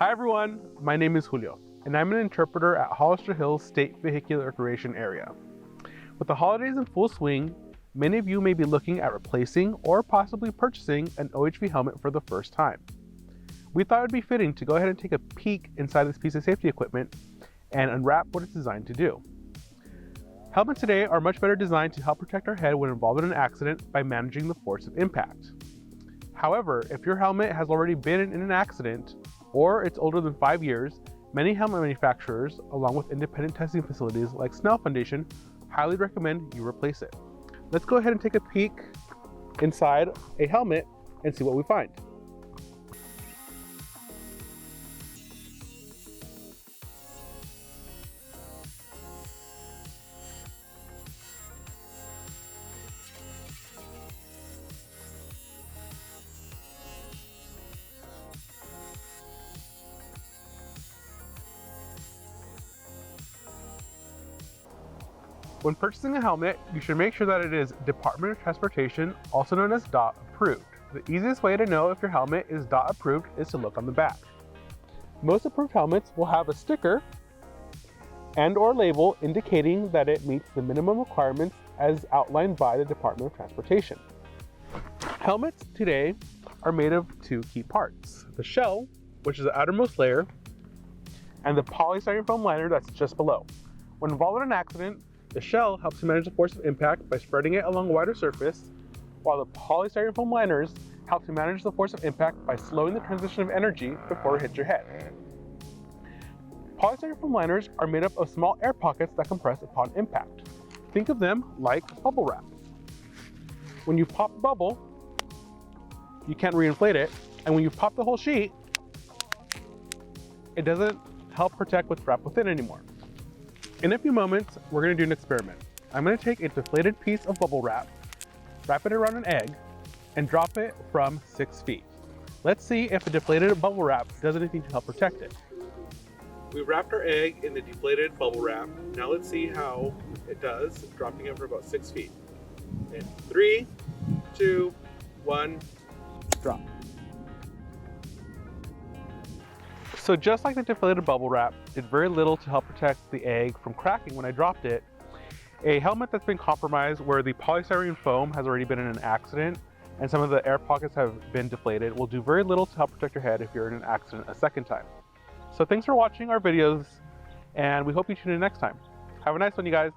Hi everyone, my name is Julio, and I'm an interpreter at Hollister Hills State Vehicular Recreation Area. With the holidays in full swing, many of you may be looking at replacing or possibly purchasing an OHV helmet for the first time. We thought it would be fitting to go ahead and take a peek inside this piece of safety equipment and unwrap what it's designed to do. Helmets today are much better designed to help protect our head when involved in an accident by managing the force of impact. However, if your helmet has already been in an accident or it's older than 5 years, many helmet manufacturers, along with independent testing facilities like Snell Foundation, highly recommend you replace it. Let's go ahead and take a peek inside a helmet and see what we find. When purchasing a helmet, you should make sure that it is Department of Transportation, also known as DOT approved. The easiest way to know if your helmet is DOT approved is to look on the back. Most approved helmets will have a sticker and/or label indicating that it meets the minimum requirements as outlined by the Department of Transportation. Helmets today are made of two key parts: the shell, which is the outermost layer, and the polystyrene foam liner that's just below. When involved in an accident, the shell helps to manage the force of impact by spreading it along a wider surface, while the polystyrene foam liners help to manage the force of impact by slowing the transition of energy before it hits your head. Polystyrene foam liners are made up of small air pockets that compress upon impact. Think of them like bubble wrap. When you pop a bubble, you can't reinflate it, and when you pop the whole sheet, it doesn't help protect what's wrapped within anymore. In a few moments, we're going to do an experiment. I'm going to take a deflated piece of bubble wrap it around an egg, and drop it from 6 feet. Let's see if the deflated bubble wrap does anything to help protect it. We've wrapped our egg in the deflated bubble wrap. Now let's see how it does, dropping it from about 6 feet. In 3, 2, 1, drop. So just like the deflated bubble wrap did very little to help protect the egg from cracking when I dropped it, a helmet that's been compromised where the polystyrene foam has already been in an accident and some of the air pockets have been deflated will do very little to help protect your head if you're in an accident a second time. So thanks for watching our videos, and we hope you tune in next time. Have a nice one, you guys.